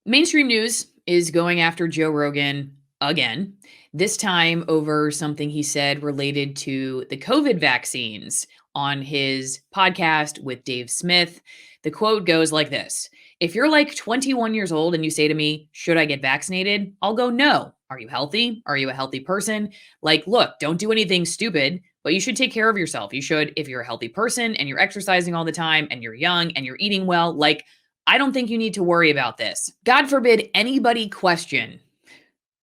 Mainstream news is going after Joe Rogan again, this time over something he said related to the COVID vaccines on his podcast with Dave Smith. The quote goes like this: "If you're like 21 years old and you say to me, 'Should I get vaccinated?' I'll go, 'No. Are you healthy? Are you a healthy person? Like, look, don't do anything stupid, but you should take care of yourself. You should, if you're a healthy person and you're exercising all the time and you're young and you're eating well, like, I don't think you need to worry about this." God forbid anybody question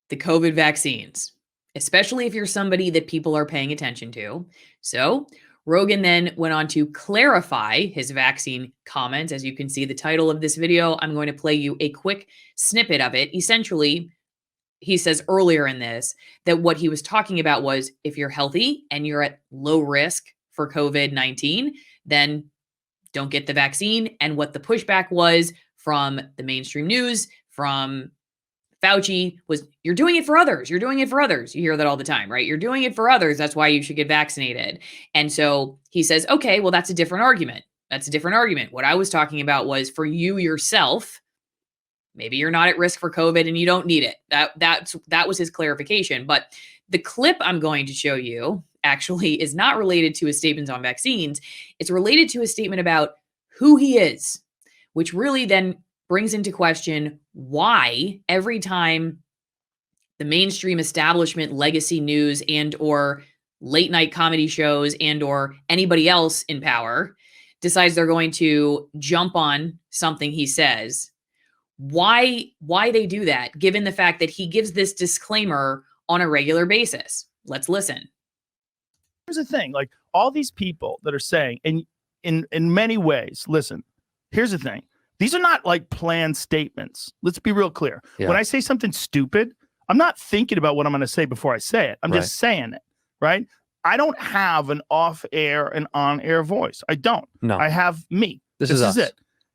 the COVID vaccines, especially if you're somebody that people are paying attention to. So Rogan then went on to clarify his vaccine comments. As you can see, the title of this video, I'm going to play you a quick snippet of it. Essentially, he says earlier in this that what he was talking about was if you're healthy and you're at low risk for COVID-19, then don't get the vaccine. And what the pushback was from the mainstream news, from Fauci, was, you're doing it for others. You're doing it for others. You hear that all the time, right? You're doing it for others. That's why you should get vaccinated. And so he says, okay, well, that's a different argument. That's a different argument. What I was talking about was for you yourself. Maybe you're not at risk for COVID and you don't need it. That was his clarification. But the clip I'm going to show you actually is not related to his statements on vaccines. It's related to his statement about who he is, which really then brings into question why every time the mainstream establishment, legacy news, and or late night comedy shows and or anybody else in power decides they're going to jump on something he says, why they do that, given the fact that he gives this disclaimer on a regular basis. Let's listen. Here's the thing, like all these people that are saying, and in many ways, listen, here's the thing. These are not like planned statements. Let's be real clear. Yeah. When I say something stupid, I'm not thinking about what I'm going to say before I say it. I'm just saying it, right? I don't have an off-air and on-air voice. I don't. No. I have me. This is it.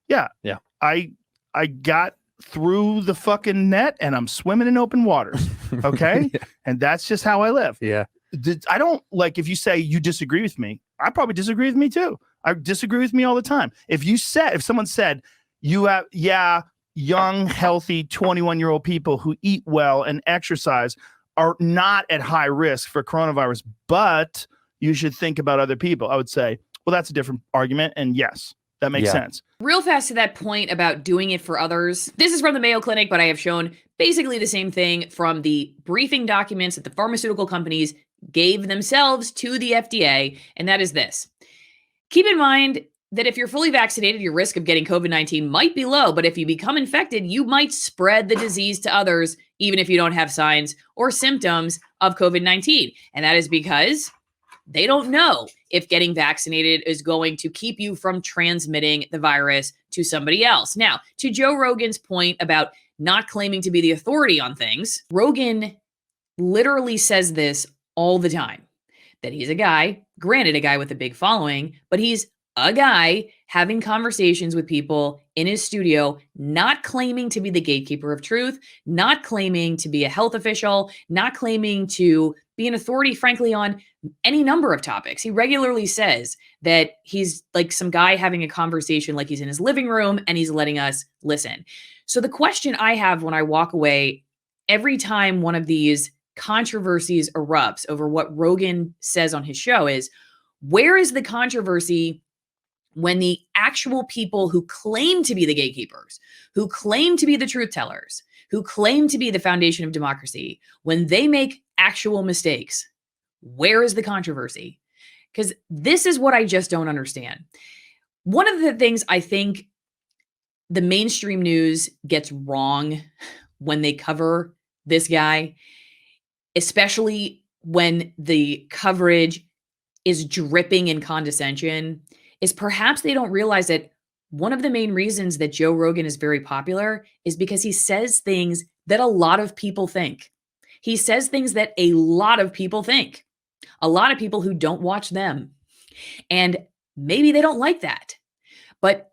Yeah. Yeah. I got through the fucking net and I'm swimming in open waters. Okay. Yeah. And that's just how I live. Yeah. I don't like, if you say you disagree with me, I probably disagree with me too. I disagree with me all the time. If someone said you have, young, healthy 21-year-old people who eat well and exercise are not at high risk for coronavirus, but you should think about other people, I would say, well, that's a different argument. And yes, that makes sense. Real fast to that point about doing it for others. This is from the Mayo Clinic, but I have shown basically the same thing from the briefing documents that the pharmaceutical companies gave themselves to the FDA. And that is this: keep in mind that if you're fully vaccinated, your risk of getting COVID-19 might be low, but if you become infected, you might spread the disease to others, even if you don't have signs or symptoms of COVID-19. And that is because they don't know if getting vaccinated is going to keep you from transmitting the virus to somebody else. Now, to Joe Rogan's point about not claiming to be the authority on things, Rogan literally says this all the time, that he's a guy, granted a guy with a big following, but he's a guy having conversations with people in his studio, not claiming to be the gatekeeper of truth, not claiming to be a health official, not claiming to be an authority, frankly, on any number of topics. He regularly says that he's like some guy having a conversation, like he's in his living room and he's letting us listen. So the question I have when I walk away every time one of these controversies erupts over what Rogan says on his show is, where is the controversy when the actual people who claim to be the gatekeepers, who claim to be the truth tellers, who claim to be the foundation of democracy, when they make actual mistakes? Where is the controversy? Because this is what I just don't understand. One of the things I think the mainstream news gets wrong when they cover this guy, especially when the coverage is dripping in condescension, is perhaps they don't realize that one of the main reasons that Joe Rogan is very popular is because he says things that a lot of people think. He says things that a lot of people think. A lot of people who don't watch them. And maybe they don't like that. But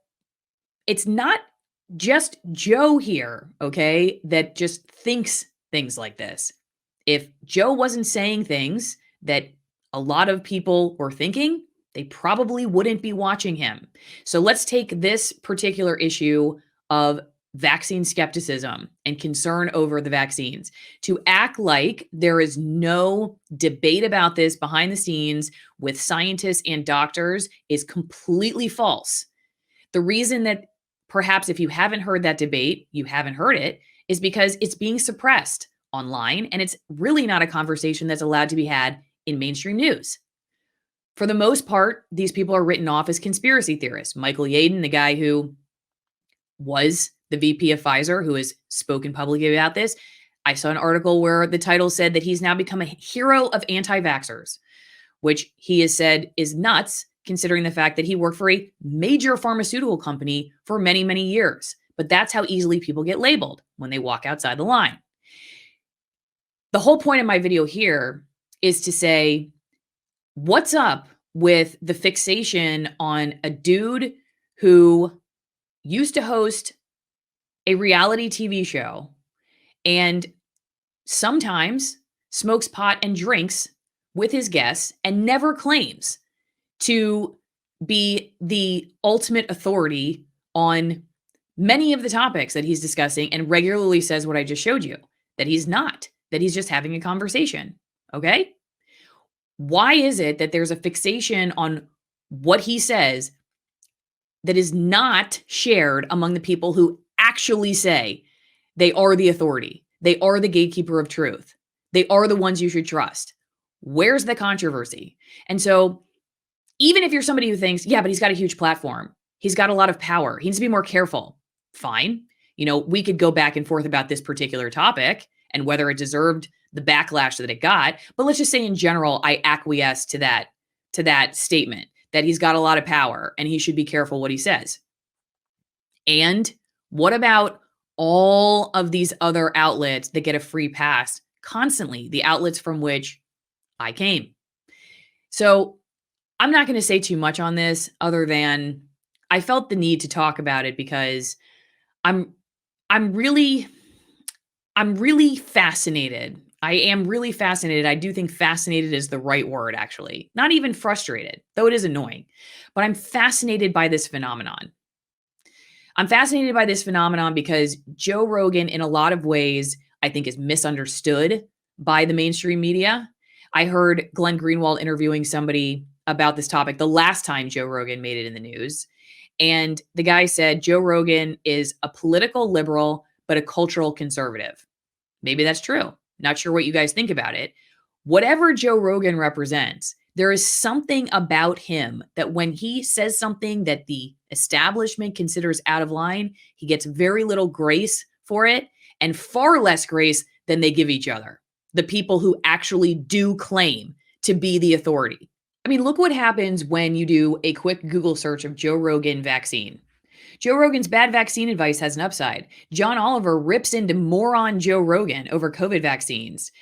it's not just Joe here, okay, that just thinks things like this. If Joe wasn't saying things that a lot of people were thinking, they probably wouldn't be watching him. So let's take this particular issue of vaccine skepticism and concern over the vaccines, to act like there is no debate about this behind the scenes with scientists and doctors is completely false. The reason that perhaps if you haven't heard that debate, you haven't heard it, is because it's being suppressed online and it's really not a conversation that's allowed to be had in mainstream news. For the most part, these people are written off as conspiracy theorists. Michael Yaden, the guy who was the VP of Pfizer, who has spoken publicly about this, I saw an article where the title said that he's now become a hero of anti-vaxxers, which he has said is nuts, considering the fact that he worked for a major pharmaceutical company for many, many years. But that's how easily people get labeled when they walk outside the line. The whole point of my video here is to say, what's up with the fixation on a dude who used to host a reality TV show and sometimes smokes pot and drinks with his guests and never claims to be the ultimate authority on many of the topics that he's discussing and regularly says what I just showed you, that he's not, that he's just having a conversation. Okay? Why is it that there's a fixation on what he says that is not shared among the people who actually say they are the authority? They are the gatekeeper of truth. They are the ones you should trust. Where's the controversy? And so even if you're somebody who thinks, yeah, but he's got a huge platform, he's got a lot of power, he needs to be more careful. Fine. You know, we could go back and forth about this particular topic and whether it deserved the backlash that it got. But let's just say in general, I acquiesce to that statement that he's got a lot of power and he should be careful what he says. And what about all of these other outlets that get a free pass constantly, the outlets from which I came? So I'm not going to say too much on this other than I felt the need to talk about it because I'm really fascinated. I am really fascinated. I do think fascinated is the right word, actually. Not even frustrated, though it is annoying. But I'm fascinated by this phenomenon. I'm fascinated by this phenomenon because Joe Rogan, in a lot of ways, I think is misunderstood by the mainstream media. I heard Glenn Greenwald interviewing somebody about this topic the last time Joe Rogan made it in the news. And the guy said Joe Rogan is a political liberal, but a cultural conservative. Maybe that's true. Not sure what you guys think about it. Whatever Joe Rogan represents, there is something about him that when he says something that the establishment considers out of line, he gets very little grace for it and far less grace than they give each other. The people who actually do claim to be the authority. I mean, look what happens when you do a quick Google search of Joe Rogan vaccine. Joe Rogan's bad vaccine advice has an upside. John Oliver rips into moron Joe Rogan over COVID vaccines.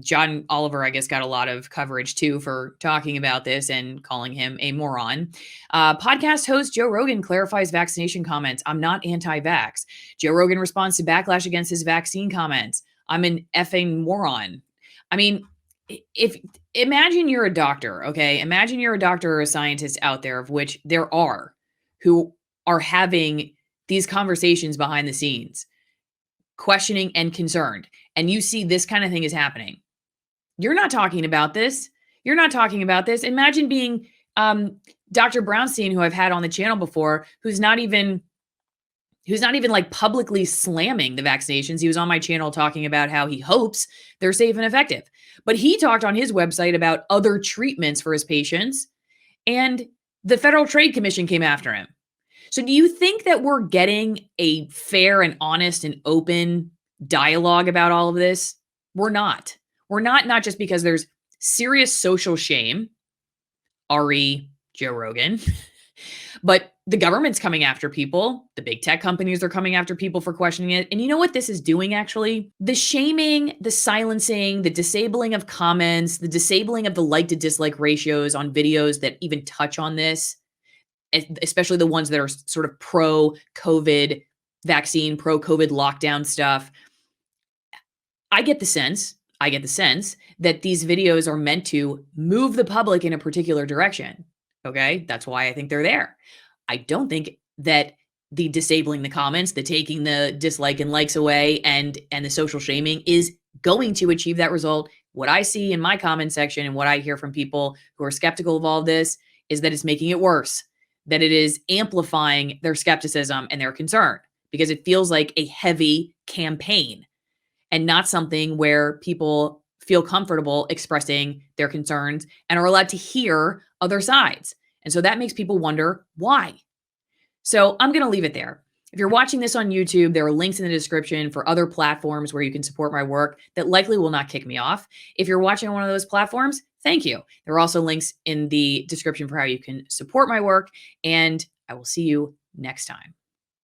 John Oliver, I guess, got a lot of coverage too for talking about this and calling him a moron. Podcast host Joe Rogan clarifies vaccination comments. I'm not anti-vax. Joe Rogan responds to backlash against his vaccine comments. I'm an effing moron. I mean, if imagine you're a doctor, okay? Imagine you're a doctor or a scientist out there, of which there are, who are having these conversations behind the scenes, questioning and concerned, and you see this kind of thing is happening. You're not talking about this. You're not talking about this. Imagine being Dr. Brownstein, who I've had on the channel before, who's not even like publicly slamming the vaccinations. He was on my channel talking about how he hopes they're safe and effective. But he talked on his website about other treatments for his patients, and the Federal Trade Commission came after him. So do you think that we're getting a fair and honest and open dialogue about all of this? We're not. We're not just because there's serious social shame, re Joe Rogan, but the government's coming after people. The big tech companies are coming after people for questioning it. And you know what this is doing, actually? The shaming, the silencing, the disabling of comments, the disabling of the like to dislike ratios on videos that even touch on this, especially the ones that are sort of pro-COVID vaccine, pro-COVID lockdown stuff. I get the sense that these videos are meant to move the public in a particular direction. Okay? That's why I think they're there. I don't think that the disabling the comments, the taking the dislike and likes away, and the social shaming is going to achieve that result. What I see in my comment section and what I hear from people who are skeptical of all of this is that it's making it worse, that it is amplifying their skepticism and their concern, because it feels like a heavy campaign and not something where people feel comfortable expressing their concerns and are allowed to hear other sides. And so that makes people wonder why. So I'm going to leave it there. If you're watching this on YouTube, there are links in the description for other platforms where you can support my work that likely will not kick me off. If you're watching on one of those platforms, thank you. There are also links in the description for how you can support my work, and I will see you next time.